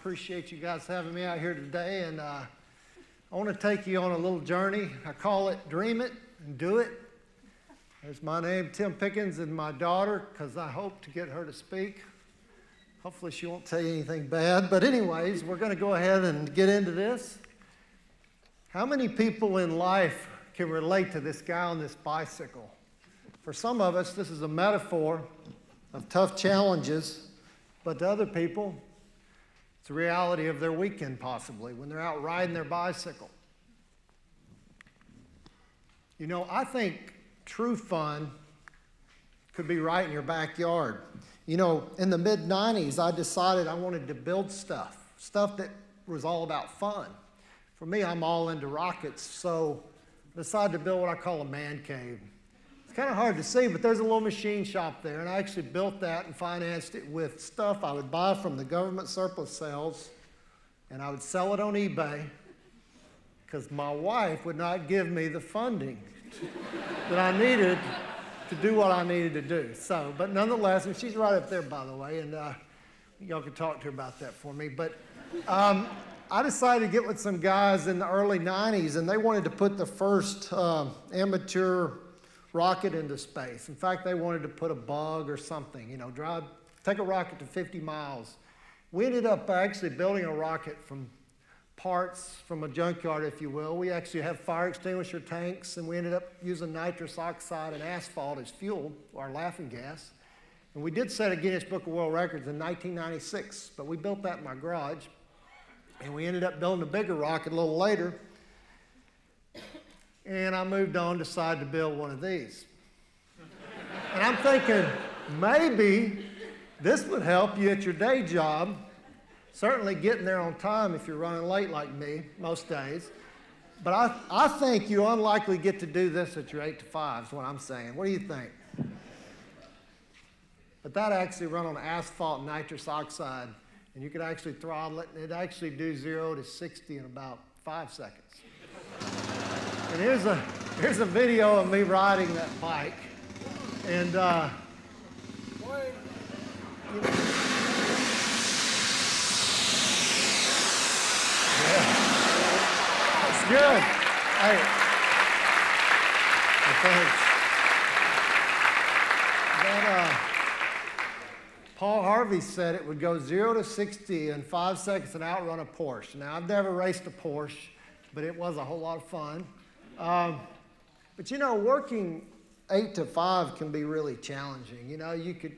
appreciate you guys having me out here today, and I want to take you on a little journey. I call it Dream It and Do It. It's my name, Tim Pickens, and my daughter, because I hope to get her to speak. Hopefully she won't tell you anything bad, but anyways, we're going to go ahead and get into this. How many people in life can relate to this guy on this bicycle? For some of us, this is a metaphor of tough challenges, but to other people, it's a reality of their weekend possibly, when they're out riding their bicycle. You know, I think true fun could be right in your backyard. You know, in the mid-90s, I decided I wanted to build stuff that was all about fun. For me, I'm all into rockets, so I decided to build what I call a man cave. It's kind of hard to see, but there's a little machine shop there, and I actually built that and financed it with stuff I would buy from the government surplus sales, and I would sell it on eBay because my wife would not give me the funding that I needed to do what I needed to do. So, but nonetheless, and she's right up there, by the way, and y'all can talk to her about that for me. But I decided to get with some guys in the early 90s, and they wanted to put the first amateur rocket into space. In fact, they wanted to put a bug or something, you know, take a rocket to 50 miles. We ended up actually building a rocket from parts from a junkyard, if you will. We actually have fire extinguisher tanks, and we ended up using nitrous oxide and asphalt as fuel, our laughing gas. And we did set a Guinness Book of World Records in 1996, but we built that in my garage. And we ended up building a bigger rocket a little later. And I moved on, decided to build one of these. And I'm thinking, maybe this would help you at your day job. Certainly getting there on time if you're running late like me most days. But I think you unlikely get to do this at your 8 to 5 is what I'm saying. What do you think? But that actually run on asphalt and nitrous oxide, and you could actually throttle it, and it'd actually do 0 to 60 in about 5 seconds. And here's a video of me riding that bike. And, you know, it's good. Hey. Thanks. Paul Harvey said it would go 0 to 60 in 5 seconds and outrun a Porsche. Now, I've never raced a Porsche, but it was a whole lot of fun. But you know, working 8 to 5 can be really challenging. You know, you could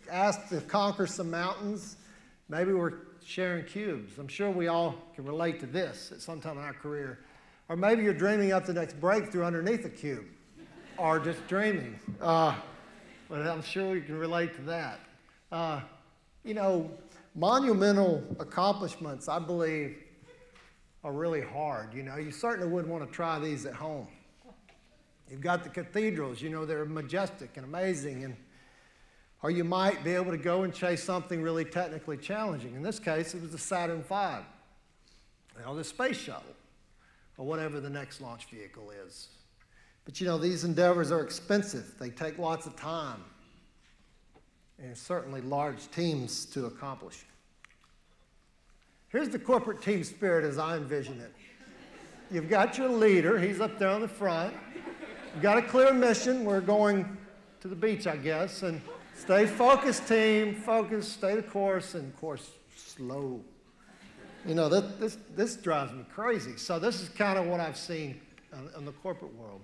ask to conquer some mountains. Maybe we're sharing cubes. I'm sure we all can relate to this at some time in our career. Or maybe you're dreaming up the next breakthrough underneath a cube, or just dreaming. But I'm sure we can relate to that. You know, monumental accomplishments, I believe, are really hard. You know, you certainly wouldn't want to try these at home. You've got the cathedrals, you know, they're majestic and amazing, or you might be able to go and chase something really technically challenging. In this case, it was the Saturn V, you know, the space shuttle, or whatever the next launch vehicle is. But you know, these endeavors are expensive. They take lots of time, and certainly large teams to accomplish. Here's the corporate team spirit as I envision it. You've got your leader, he's up there on the front. You've got a clear mission, we're going to the beach, I guess, and stay focused, team, focus, stay the course, and of course, slow. You know, this drives me crazy. So this is kind of what I've seen in the corporate world.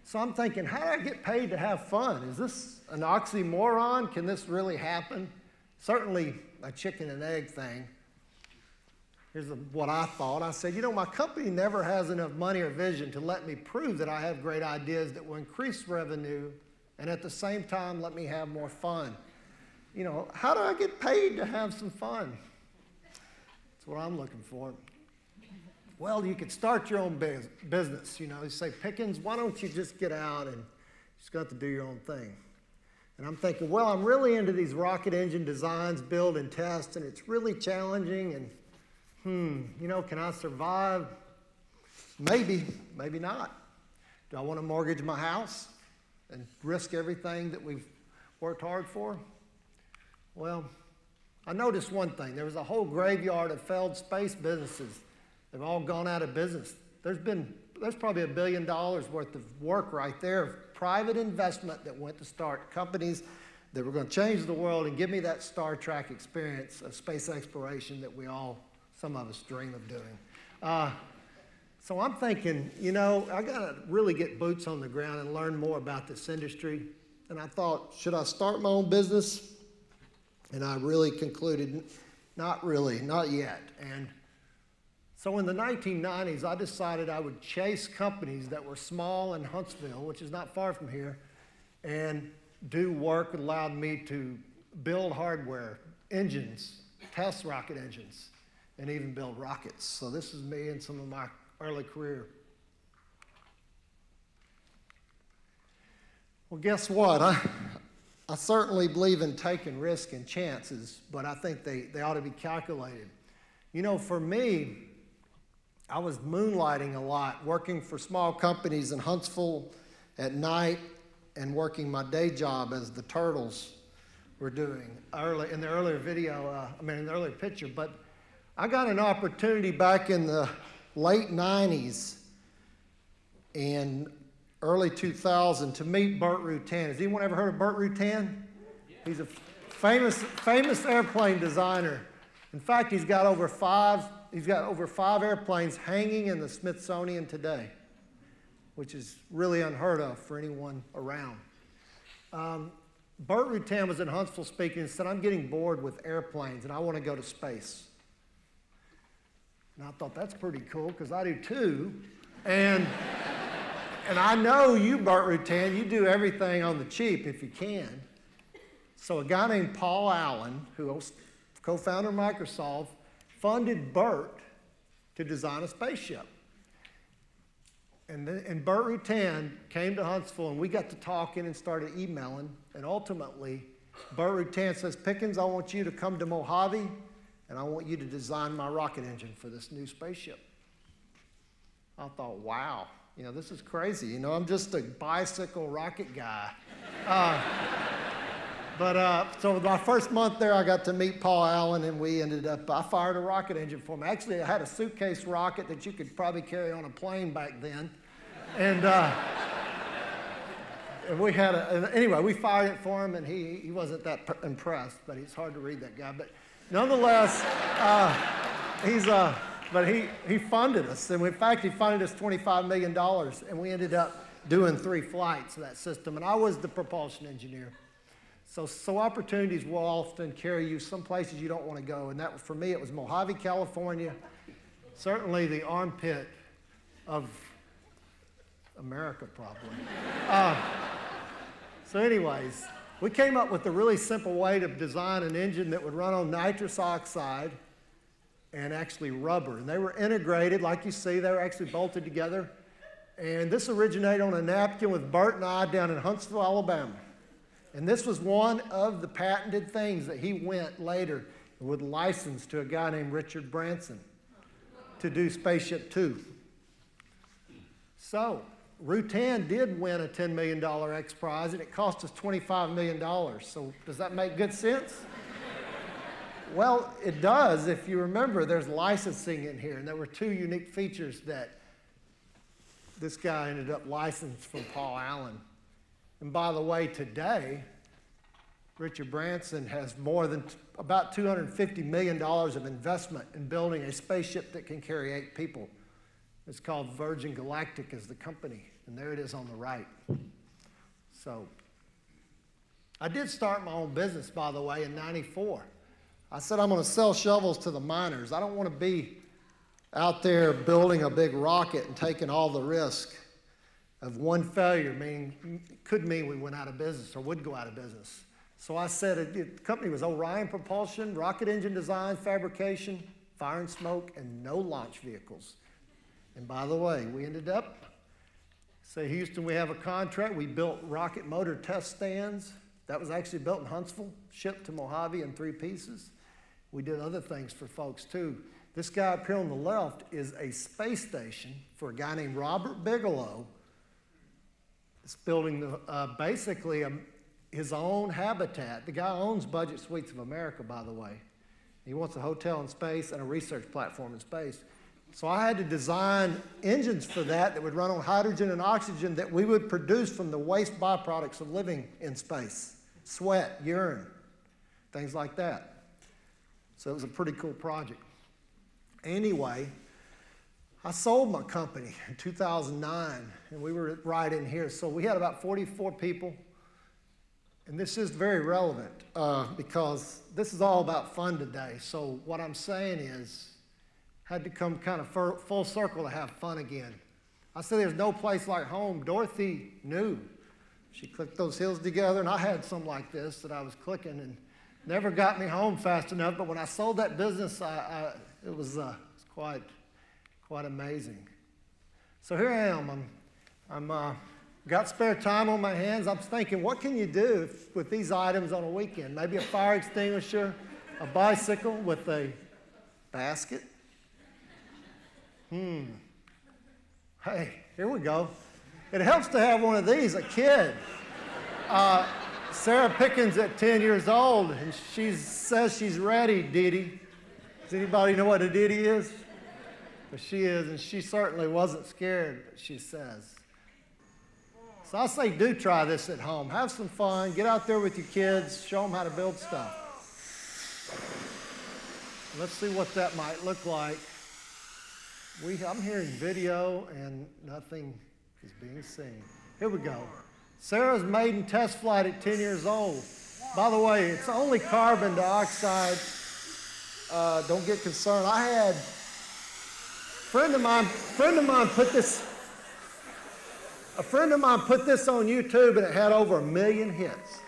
So I'm thinking, how do I get paid to have fun? Is this an oxymoron? Can this really happen? Certainly a chicken and egg thing. Here's what I thought. I said, you know, my company never has enough money or vision to let me prove that I have great ideas that will increase revenue and at the same time let me have more fun. You know, how do I get paid to have some fun? That's what I'm looking for. Well, you could start your own business. You know, you say, Pickens, why don't you just get out and just got to do your own thing? And I'm thinking, well, I'm really into these rocket engine designs, build and test, and it's really challenging, and you know, can I survive? Maybe, maybe not. Do I want to mortgage my house and risk everything that we've worked hard for? Well, I noticed one thing. There was a whole graveyard of failed space businesses. They've all gone out of business. There's probably $1 billion worth of work right there, private investment that went to start companies that were going to change the world and give me that Star Trek experience of space exploration that some of us dream of doing. So I'm thinking, I got to really get boots on the ground and learn more about this industry. And I thought, should I start my own business? And I really concluded, not really, not yet. And so in the 1990s, I decided I would chase companies that were small in Huntsville, which is not far from here, and do work that allowed me to build hardware, engines, test rocket engines, and even build rockets. So this is me and some of my early career. Well, guess what? I certainly believe in taking risks and chances, but I think they ought to be calculated. For me, I was moonlighting a lot, working for small companies in Huntsville at night and working my day job as the Turtles were doing in the earlier video, in the earlier picture. But I got an opportunity back in the late 90s and early 2000 to meet Burt Rutan. Has anyone ever heard of Burt Rutan? He's a famous airplane designer. In fact, he's got over five airplanes hanging in the Smithsonian today, which is really unheard of for anyone around. Burt Rutan was in Huntsville speaking and said, I'm getting bored with airplanes and I want to go to space. And I thought, that's pretty cool, because I do too. And I know you, Burt Rutan, you do everything on the cheap if you can. So a guy named Paul Allen, who was co-founder of Microsoft, funded Burt to design a spaceship. And Burt Rutan came to Huntsville, and we got to talking and started emailing. And ultimately, Burt Rutan says, Pickens, I want you to come to Mojave, and I want you to design my rocket engine for this new spaceship. I thought, wow, this is crazy. I'm just a bicycle rocket guy. So my first month there, I got to meet Paul Allen, and I fired a rocket engine for him. Actually, I had a suitcase rocket that you could probably carry on a plane back then. And anyway, we fired it for him, and he wasn't that impressed, but it's hard to read, that guy. But nonetheless, he funded us. And in fact, he funded us $25 million, and we ended up doing 3 flights of that system. And I was the propulsion engineer. So opportunities will often carry you some places you don't want to go. And that, for me, it was Mojave, California, certainly the armpit of America, probably. So anyways, we came up with a really simple way to design an engine that would run on nitrous oxide and actually rubber. And they were integrated, like you see, they were actually bolted together. And this originated on a napkin with Burt and I down in Huntsville, Alabama. And this was one of the patented things that he went later and would license to a guy named Richard Branson to do Spaceship Two. So Rutan did win a $10 million X Prize, and it cost us $25 million. So does that make good sense? Well, it does. If you remember, there's licensing in here, and there were 2 unique features that this guy ended up licensed from Paul Allen. And by the way, today, Richard Branson has more than about $250 million of investment in building a spaceship that can carry 8 people. It's called Virgin Galactic is the company, and there it is on the right. So I did start my own business, by the way, in '94. I said, I'm going to sell shovels to the miners. I don't want to be out there building a big rocket and taking all the risk of one failure, could mean we went out of business or would go out of business. So I said, the company was Orion Propulsion, rocket engine design, fabrication, fire and smoke, and no launch vehicles. And by the way, we ended up, say Houston, we have a contract. We built rocket motor test stands. That was actually built in Huntsville, shipped to Mojave in 3 pieces. We did other things for folks too. This guy up here on the left is a space station for a guy named Robert Bigelow. It's building basically his own habitat. The guy owns Budget Suites of America, by the way. He wants a hotel in space and a research platform in space. So I had to design engines for that would run on hydrogen and oxygen that we would produce from the waste byproducts of living in space. Sweat, urine, things like that. So it was a pretty cool project. Anyway, I sold my company in 2009, and we were right in here. So we had about 44 people. And this is very relevant because this is all about fun today. So what I'm saying is, had to come kind of full circle to have fun again. I said there's no place like home. Dorothy knew. She clicked those heels together, and I had some like this that I was clicking and never got me home fast enough. But when I sold that business, it was quite amazing. So here I am. I'm got spare time on my hands. I'm thinking, what can you do with these items on a weekend? Maybe a fire extinguisher, a bicycle with a basket. Hey, here we go. It helps to have one of these, a kid. Sarah Pickens at 10 years old, and she says she's ready, Diddy. Does anybody know what a Diddy is? Well, she is, and she certainly wasn't scared, she says. So I say do try this at home. Have some fun. Get out there with your kids. Show them how to build stuff. Let's see what that might look like. I'm hearing video and nothing is being seen. Here we go. Sarah's maiden test flight at 10 years old. By the way, it's only carbon dioxide. Don't get concerned. I had a friend of mine put this on YouTube, and it had over 1 million hits.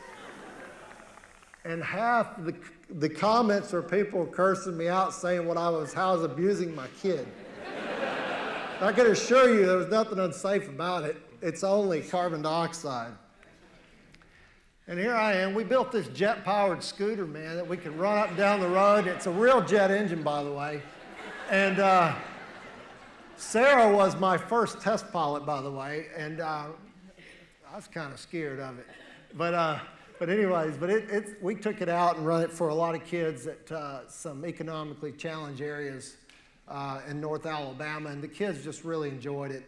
And half the comments were people cursing me out, saying how I was abusing my kid. I can assure you there was nothing unsafe about it. It's only carbon dioxide. And here I am. We built this jet-powered scooter, man, that we can run up and down the road. It's a real jet engine, by the way. And Sarah was my first test pilot, by the way, and I was kind of scared of it. But anyways, we took it out and run it for a lot of kids at some economically challenged areas in North Alabama, and the kids just really enjoyed it.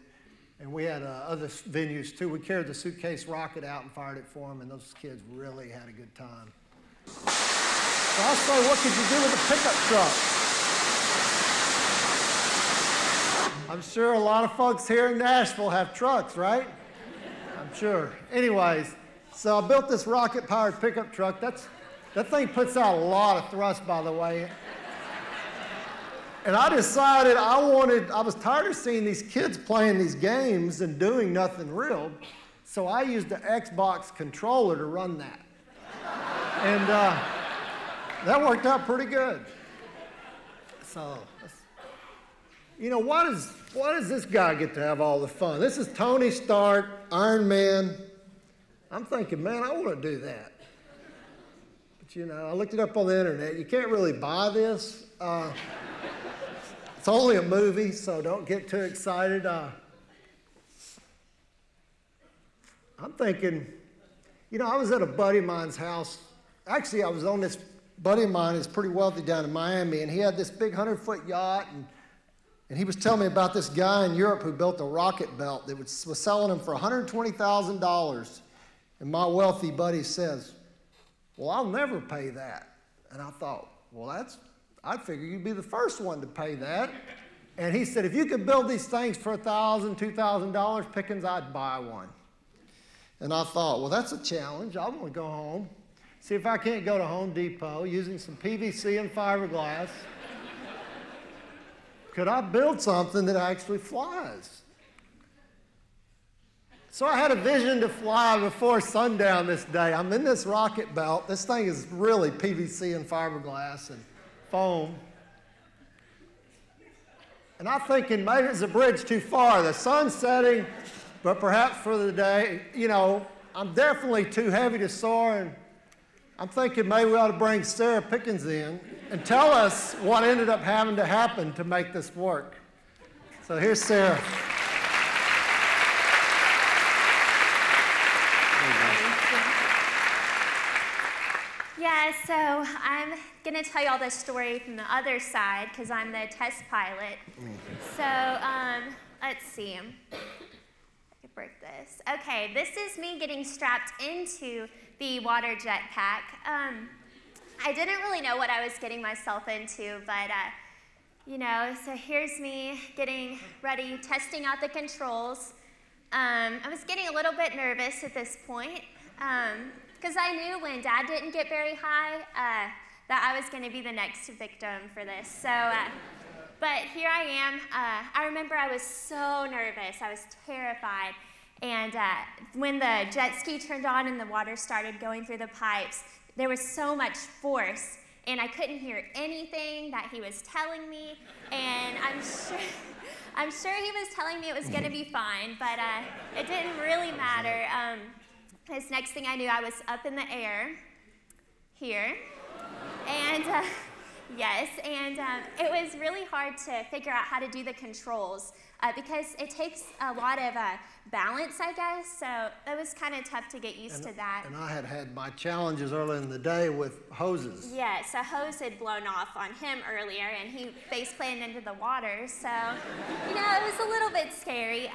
And we had other venues too. We carried the suitcase rocket out and fired it for them, and those kids really had a good time. So I say, what could you do with a pickup truck? I'm sure a lot of folks here in Nashville have trucks, right? I'm sure. Anyways, so I built this rocket-powered pickup truck. That thing puts out a lot of thrust, by the way. And I decided I was tired of seeing these kids playing these games and doing nothing real. So I used the Xbox controller to run that. And that worked out pretty good. So, you know, why does this guy get to have all the fun? This is Tony Stark, Iron Man. I'm thinking, man, I want to do that. But, you know, I looked it up on the internet. You can't really buy this. It's only a movie, so don't get too excited. I'm thinking, you know, I was at a buddy of mine's house. Actually, I was on this buddy of mine who's pretty wealthy down in Miami, and he had this big 100-foot yacht, and he was telling me about this guy in Europe who built a rocket belt that was selling him for $120,000. And my wealthy buddy says, well, I'll never pay that. And I thought, well, I figure you'd be the first one to pay that. And he said, if you could build these things for $1,000, $2,000, Pickens, I'd buy one. And I thought, well, that's a challenge. I want to go home, see if I can't go to Home Depot using some PVC and fiberglass. Could I build something that actually flies? So I had a vision to fly before sundown this day. I'm in this rocket belt. This thing is really PVC and fiberglass and foam. And I'm thinking maybe it's a bridge too far. The sun's setting, but perhaps for the day, you know, I'm definitely too heavy to soar. And I'm thinking maybe we ought to bring Sarah Pickens in and tell us what ended up having to happen to make this work. So here's Sarah. Yeah, so I'm going to tell you all this story from the other side because I'm the test pilot. So let's see. I could break this. Okay, this is me getting strapped into the water jetpack. I didn't really know what I was getting myself into, but you know, so here's me getting ready, testing out the controls. I was getting a little bit nervous at this point because I knew when Dad didn't get very high that I was going to be the next victim for this. So, but here I am. I remember I was so nervous. I was terrified. And when the jet ski turned on and the water started going through the pipes, there was so much force, and I couldn't hear anything that he was telling me. And I'm sure he was telling me it was going to be fine, but it didn't really matter. This next thing I knew, I was up in the air here, and yes, and it was really hard to figure out how to do the controls because it takes a lot of balance, I guess, so it was kind of tough to get used to that. And I had my challenges early in the day with hoses. Yes, a hose had blown off on him earlier, and he face planted into the water, so, you know, it was a little bit scary.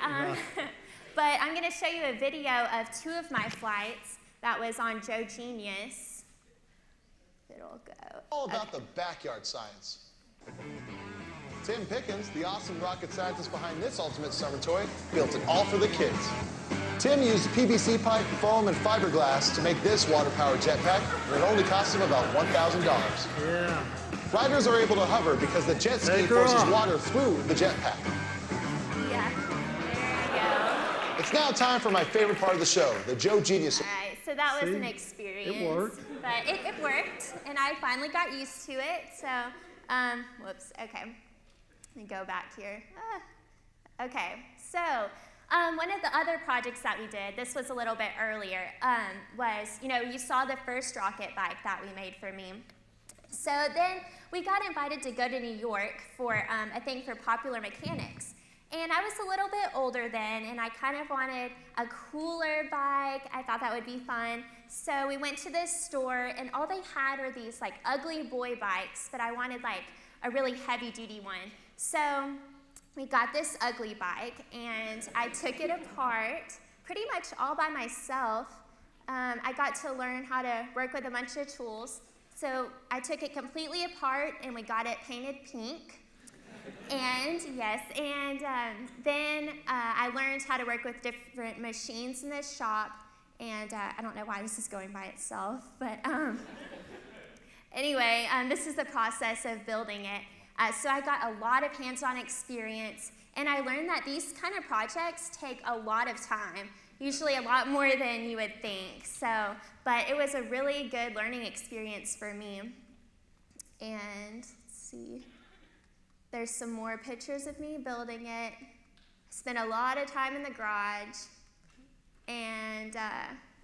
But I'm going to show you a video of 2 of my flights that was on Joe Genius. It'll go. All about the backyard science. Tim Pickens, the awesome rocket scientist behind this ultimate summer toy, built it all for the kids. Tim used PVC pipe, foam, and fiberglass to make this water-powered jetpack, and it only cost him about $1,000. Yeah. Riders are able to hover because the jet ski forces water through the jetpack. Yeah, there you go. It's now time for my favorite part of the show, the Joe Genius. All right, so that was an experience. It worked. But it worked, and I finally got used to it, so, whoops, okay. Let me go back here. Okay, so one of the other projects that we did, this was a little bit earlier, was, you know, you saw the first rocket bike that we made for me. So then we got invited to go to New York for a thing for Popular Mechanics. And I was a little bit older then, and I kind of wanted a cooler bike. I thought that would be fun. So we went to this store, and all they had were these like ugly boy bikes, but I wanted like a really heavy-duty one. So we got this ugly bike, and I took it apart pretty much all by myself. I got to learn how to work with a bunch of tools. So I took it completely apart, and we got it painted pink. And yes, and then I learned how to work with different machines in this shop. And I don't know why this is going by itself, but anyway, this is the process of building it. So I got a lot of hands-on experience, and I learned that these kind of projects take a lot of time, usually a lot more than you would think. So, but it was a really good learning experience for me. And let's see, there's some more pictures of me building it. I spent a lot of time in the garage, and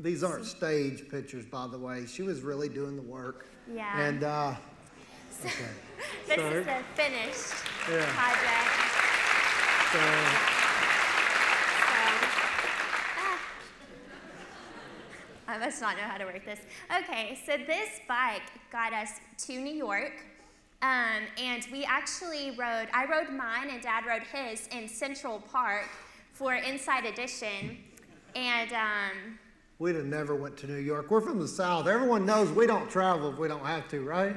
these aren't stage pictures, by the way. She was really doing the work. Yeah. And okay. This is a finished project. I must not know how to work this. Okay, so this bike got us to New York, and we actually I rode mine and Dad rode his in Central Park for Inside Edition, and we'd have never went to New York. We're from the South. Everyone knows we don't travel if we don't have to, right?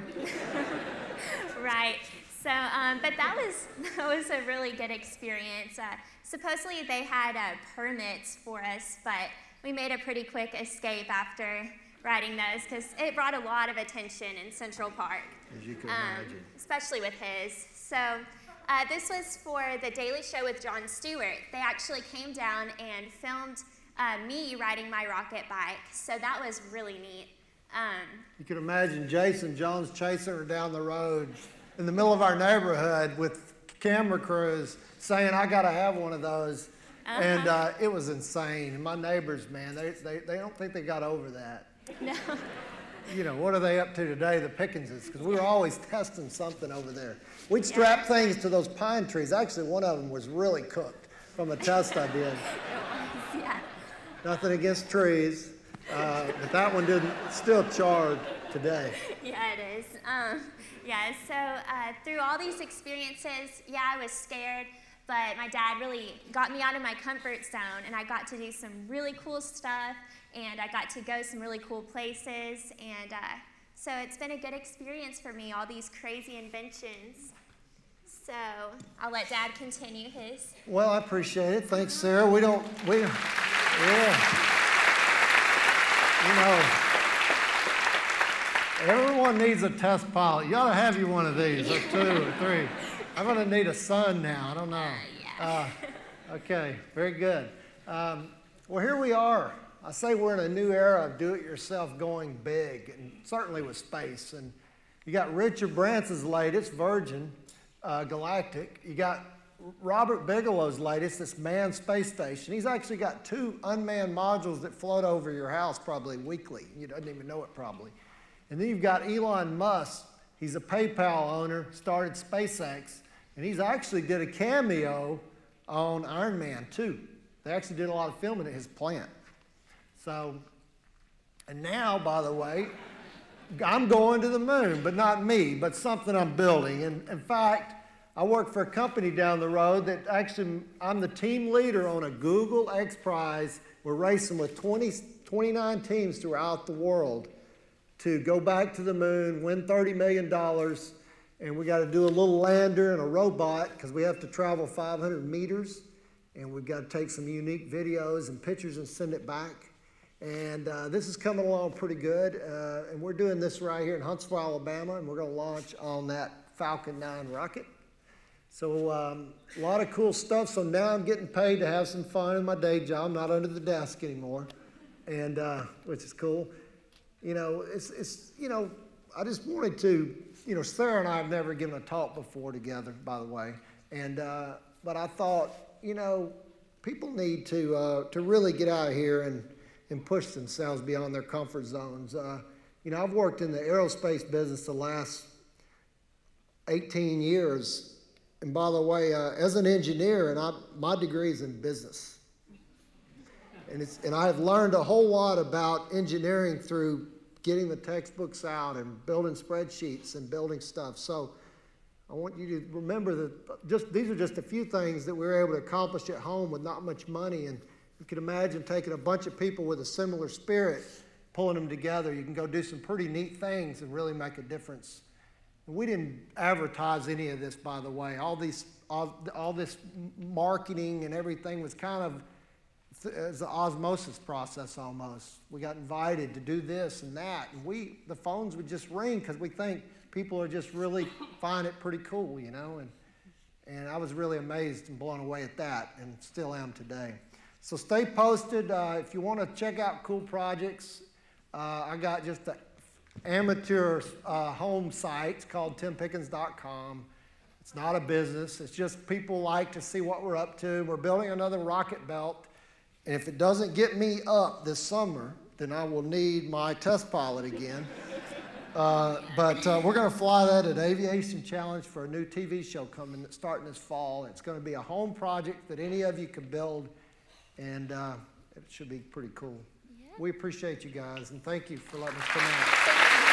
Right. So, but that was a really good experience. Supposedly they had permits for us, but we made a pretty quick escape after riding those because it brought a lot of attention in Central Park. As you can imagine. Especially with his. So this was for The Daily Show with Jon Stewart. They actually came down and filmed me riding my rocket bike, so that was really neat. You can imagine Jason Jones chasing her down the road in the middle of our neighborhood with camera crews saying, I got to have one of those. And it was insane. And my neighbors, man, they don't think they got over that. No. You know, what are they up to today, the Pickenses? Because we were always testing something over there. We'd strap things to those pine trees. Actually, one of them was really cooked from a test I did. Yeah. Nothing against trees, but that one didn't, still charred. today. Yeah, it is. Yeah, so through all these experiences, yeah, I was scared, but my dad really got me out of my comfort zone, and I got to do some really cool stuff, and I got to go some really cool places, and so it's been a good experience for me, all these crazy inventions. So I'll let Dad continue his. Well, I appreciate it. Thanks, Sarah. Yeah. You know, everyone needs a test pilot. You ought to have you one of these, or 2 or 3. I'm going to need a son now. I don't know. Yeah. Okay, very good. Well, here we are. I say we're in a new era of do-it-yourself going big, and certainly with space. And you got Richard Branson's latest, Virgin Galactic. You got Robert Bigelow's latest, this manned space station. He's actually got 2 unmanned modules that float over your house probably weekly. You don't even know it probably. And then you've got Elon Musk. He's a PayPal owner, started SpaceX, and he's actually did a cameo on Iron Man 2. They actually did a lot of filming at his plant. So, and now, by the way, I'm going to the moon, but not me, but something I'm building. And in fact, I work for a company down the road that actually, I'm the team leader on a Google X Prize. We're racing with 29 teams throughout the world to go back to the moon, win $30 million, and we got to do a little lander and a robot because we have to travel 500 meters, and we've got to take some unique videos and pictures and send it back. And this is coming along pretty good, and we're doing this right here in Huntsville, Alabama, and we're going to launch on that Falcon 9 rocket. So a lot of cool stuff. So now I'm getting paid to have some fun in my day job. I'm not under the desk anymore, and which is cool. You know, you know, I just wanted to, you know, Sarah and I have never given a talk before together, by the way, and but I thought, you know, people need to really get out here and push themselves beyond their comfort zones. You know, I've worked in the aerospace business the last 18 years, and by the way, as an engineer, and my degree is in business. And I've learned a whole lot about engineering through getting the textbooks out and building spreadsheets and building stuff. So I want you to remember that these are just a few things that we were able to accomplish at home with not much money. And you can imagine taking a bunch of people with a similar spirit, pulling them together. You can go do some pretty neat things and really make a difference. And we didn't advertise any of this, by the way. All this marketing and everything was kind of as an osmosis process almost. We got invited to do this and that, and the phones would just ring because we think people are just really find it pretty cool, you know, and I was really amazed and blown away at that, and still am today. So stay posted. If you want to check out cool projects, I got just an amateur home site. It's called timpickens.com. It's not a business. It's just people like to see what we're up to. We're building another rocket belt. And if it doesn't get me up this summer, then I will need my test pilot again. But we're going to fly that at Aviation Challenge for a new TV show coming that's starting this fall. It's going to be a home project that any of you can build, and it should be pretty cool. Yeah. We appreciate you guys, and thank you for letting us come out.